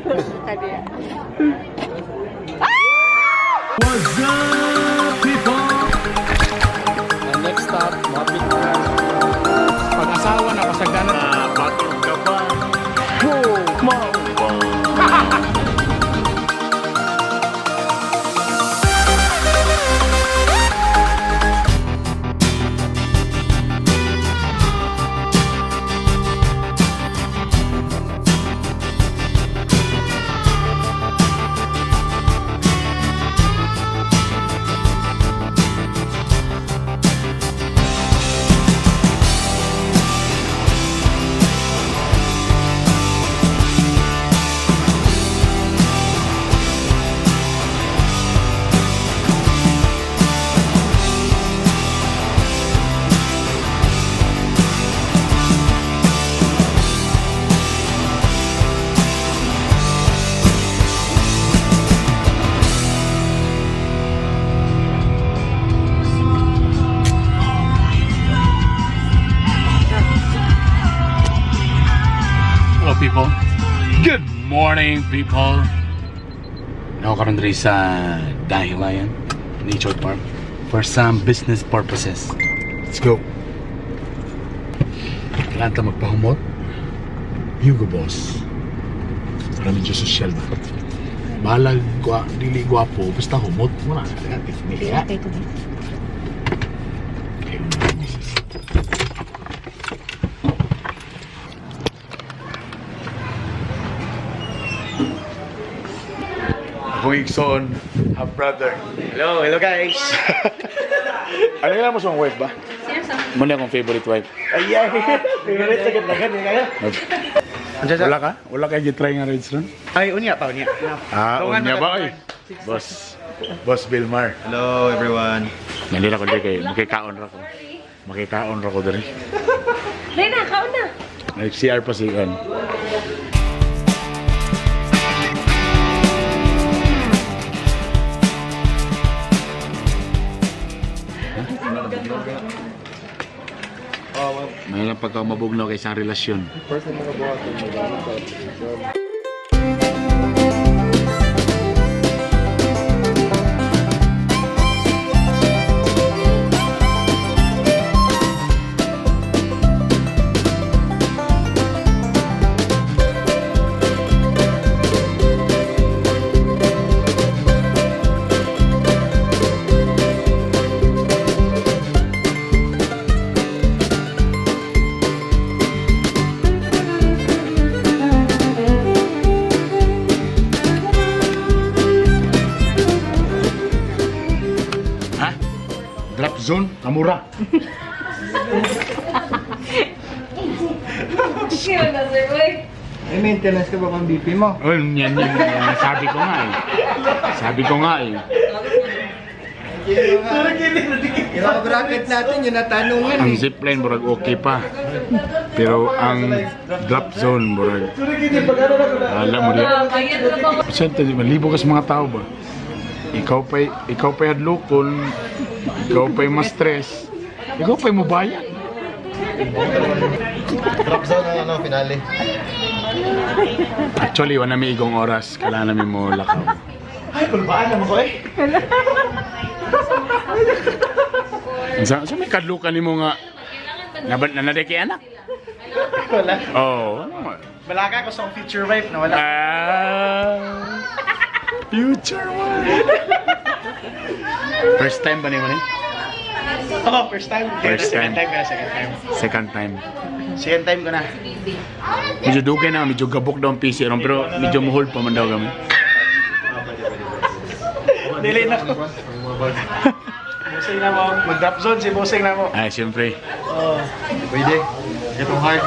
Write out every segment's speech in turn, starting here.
What's up, people? And next stop, mapit na. Pag-asawa na kasagdanan. Batong ka ba? People, good morning people. Nakaroon rin sa Dahilayan Nature Park for some business purposes. Let's go. Kailangan tayo magpahumot. Hugo boss. Para medyo social ba? Balag, dili gwapo, basta humot mo na. Niliya. Kung Ikson, a brother. Hello guys. Ano nga mo sa wife ba? Seryoso? Muna akong favorite wife. Ay, favorite sagad na ganun kayo. Wala ka? Wala ka gitry nga Reds ron? Ay, unya pa, unya. Unya ba ay? Boss Bilmar. Hello everyone. Nandito ko din kay makikaon ra ko. Makikaon ra ko diri. Rena, kaon na! Nag-CR pa si Ian. May lang pagka mabugnaw kay isang relasyon. Drop zone, Amura. Kira na sir, boy. May maintenance ka ba pang BP mo? Oh, yan. Sabi ko nga eh. Yung bracket natin, yung natanungan Ang zipline, burag okay pa. Pero ang drop zone, burag. Alam mo din. Siyempre, malibo ka sa mga tao ba? Ikaw pa'y hadlokon, ikaw pa'y ma-stress, ikaw pa'y mabayad. Drop zone ang finale. Actually, wala may igong oras, kailangan namin mo lakaw. Ay, kulbaan naman ko eh. So may kadlukan ni mo nga, nanaday kay anak? Wala. Oo. Balaga ko sa future wife na wala. Future wife. First time ba niyo man? Oh, first time. First time. Second time. Second time ko na. Medyo dugay na, medyo gabok daw ang PC ron, pero medyo muhol pa man daw kami. Dili na ko. Bossing na mo. Mag-drop zone si bossing na mo. Ay, siyempre. Oh. Pwede. Itong hard.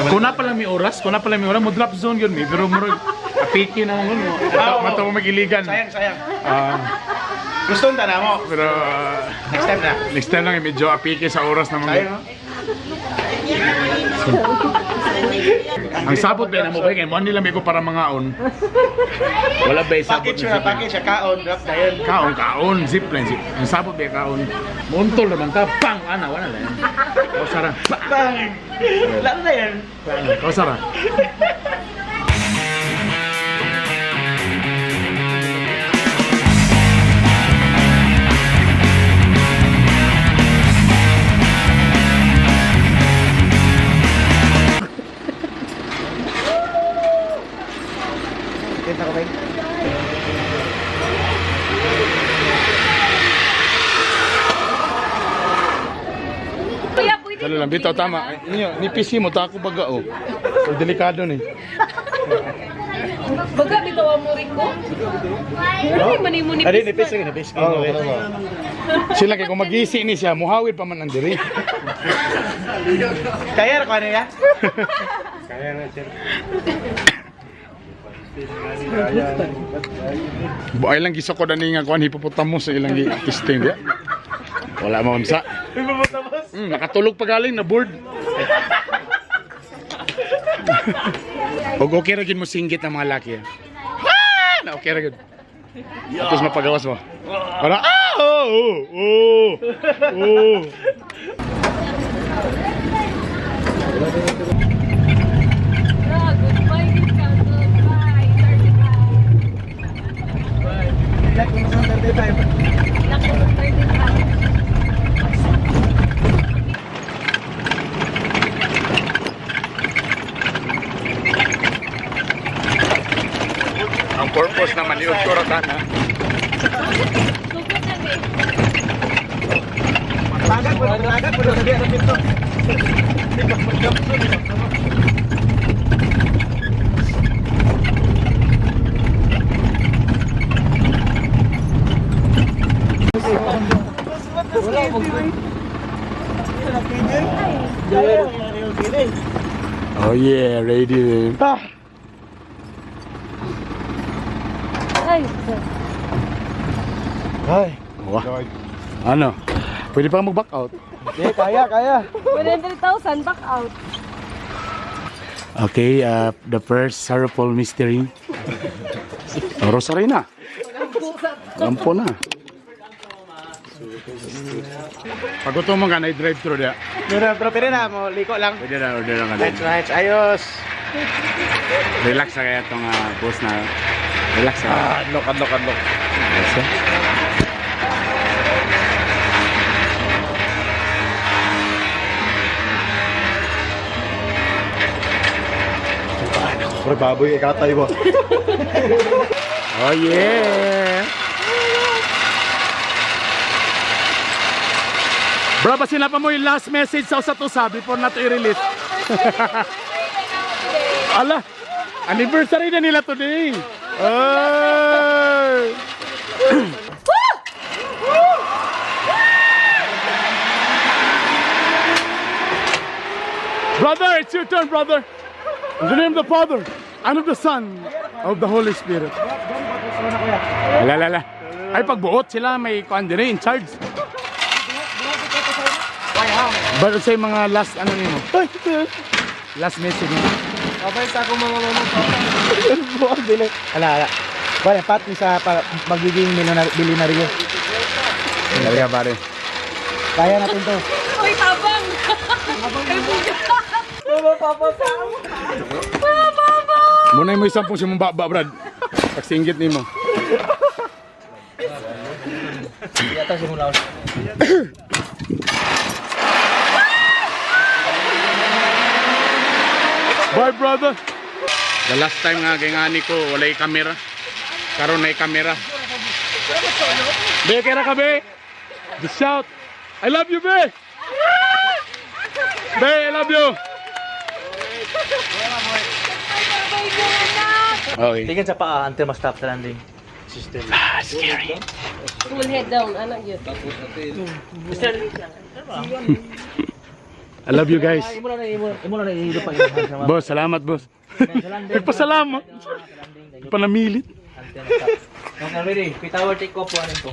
Kung na pala may oras, mo drop zone yun eh, pero marag apiki na mo. Mataw magiligan. Sayang. Gusto nta na mo. Pero next time lang medyo apiki sa oras na mga. Sayang. Ang sabot ba na mo ba kay mo nila may ko para mangaon. Wala ba sabot. Package siya kaon, drop na yun. Kaon, zipline. Ang sabot ba kaon. Muntol naman ka, pang ana wala na yan. Kausara. Bang! Lalo na yan. Kausara. Content ako, bay. Kuya, pwede Dalo lang, bitaw, tama. Inyo, nipisi mo, tako baga, oh. So, delikado ni. Baga, bitaw ang muri ko. Ay, mani-munipis Adi, nipis lagi, nipis. Sila kay kung magisi ni siya, muhawid pa man ang diri. Kaya ko ano ya? Kaya na, sir. Buay lang gisa ko dani nga kuan hipopotamos sa ilang testing dia. Wala mo unsa. Nakatulog pa galing na board. Og okay ra gid mo singgit ang mga laki. Na okay ra gid. Tapos mapagawas mo. Para oh. Goodbye, goodbye. Ilan kung saan 35? ang purpose naman ni Uratan ha. Tagat po sa diya sa pinto. Oh yeah, ready. Ay, Ay. Wah. Ano? Pwede pa mag-back out. Okay, kaya. 100,000 back out. Okay, the first sorrowful mystery. Rosary na. Lampo na. Pag gusto mo nga na i-drive-thru dia. Pero na mo, liko lang. Pwede na, order na Right, nga. ayos. Relax na kaya itong boss na. Relax na. Adlok. Yes, eh? Bro, baboy, ikatay mo. Oh yeah! Bro, basin na pa mo yung last message sa usa before na ito i-release. Ala, anniversary na nila today. Ay! Brother, it's your turn, brother. In the name of the Father, and of the Son, of the Holy Spirit. Ala. Ay, pagbuot sila, may kuan din in charge. But say mga last ano nimo? Last message mo. Abay sa ako mga buwag dili. Ala. Wala pati sa magiging milyonaryo. Kaya pare. Kaya natin to. Uy, tabang! Ay, buga! Muna mo isang pong si mong baba, Brad. Pagsinggit nimo. Yata si Mulaos. Bye, brother. The last time nga gingani ko, walay kamera. Karon na kamera. Be, kaya ka, be. Just shout. I love you, be. Be, I love you. Okay. Tingin sa paa until ma-stop sa landing. System. Scary. Full head down, anak yun. I love you guys. Imo na ihilo pa yung Boss, salamat, boss. Nagpasalamat. Panamilit. Nung ready, pitower take off po ko.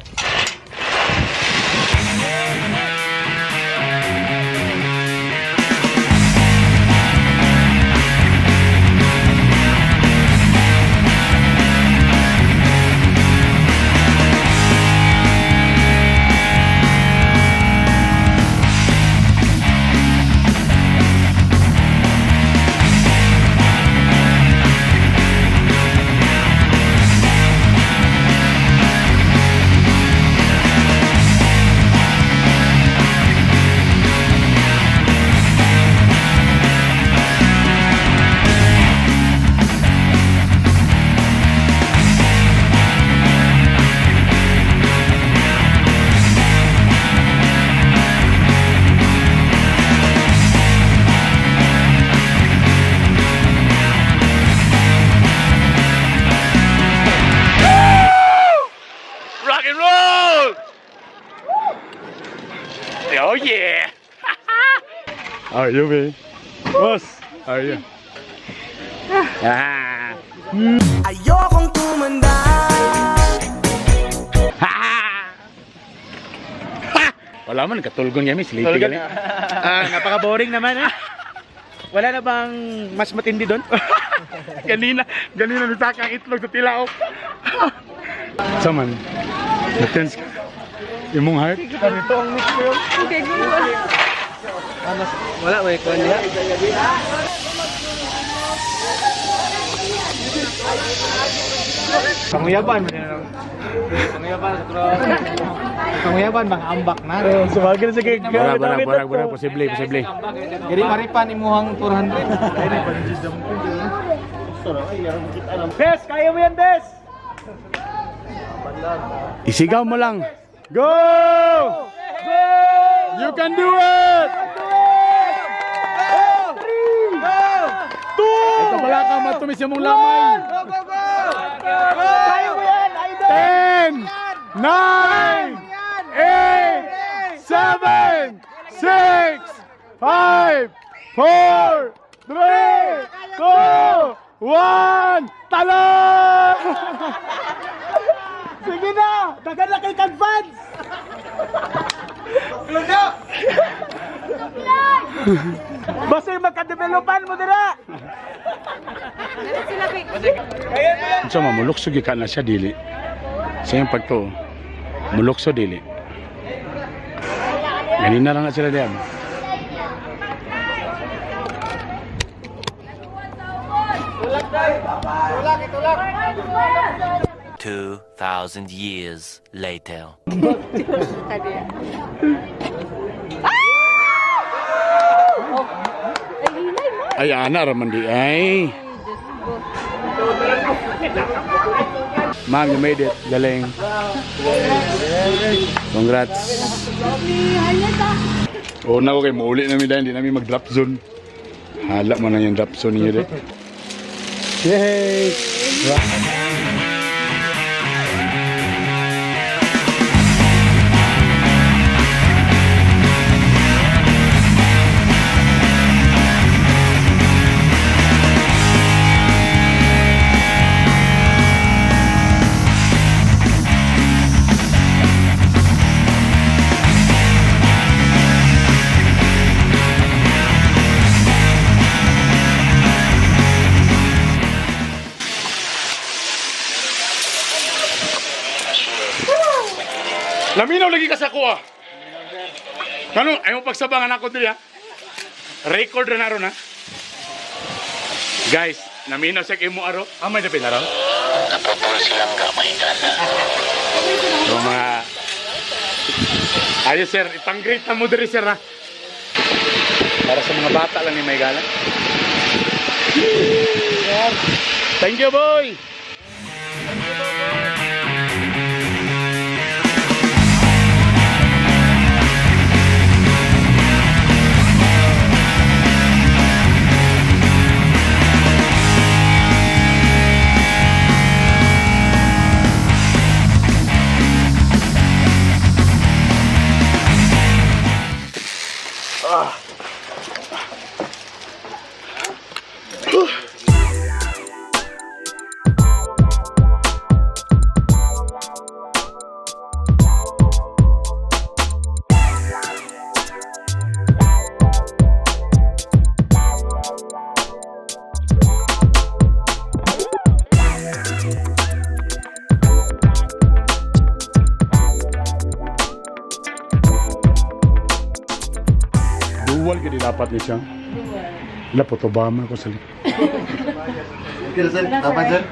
Are you, be? Boss, are you? Ah. Ayokong tumanda. Wala man, katulgon kami, sleepy kami. Napaka-boring naman eh. Wala na bang mas matindi doon? ganina nasaka ang itlog sa tilaok. Saman, natense ka. Imong heart? Ito ang mix ko yun. Okay, gulo. Wala, may kuhan niya. Panguyaban, Panguyaban, mga ambak na. Sumagin na sa gig. Barag, posible. Giri maripan imuhang 400. Bes, kaya mo yan, Bes! Isigaw mo lang. Go! Go! You can do it! Ito pala ka matumis yung mong lamay. Go! Kaya mo yan, idol! 10, 9, 8, 7, 6, 5, 4, 3, 2, 1, talo! Sige na! Dagan na kay Advance! Ludo! Basta yung magka-developan mo dira! Sila, Big. So mamuluksog ka na siya dili. Sa yung pagto, mulukso dili. Ganina lang na sila diyan. Tulak! 2,000 years later. Tadi. Ay, ana raman di ay. Ma'am, you made it. Galing. Congrats. Una ko kay mauli namin dahil hindi namin mag-drop zone. Hala mo na yung drop zone niyo. Yay! Laminaw lagi ka sa kuha. Kano, ayaw pagsabangan ako dili ha. Record na naroon ha. Guys, naminaw siya kay mo aro. Amay na pinaraw. Napapul silang gamay na. So mga... Ayos sir, ipang-greet na mo diri sir ha. Para sa mga bata lang ni may gala. Thank you boy! Duwal ka dapat niya siya. Wala po to ba man ko sa Dapat sir?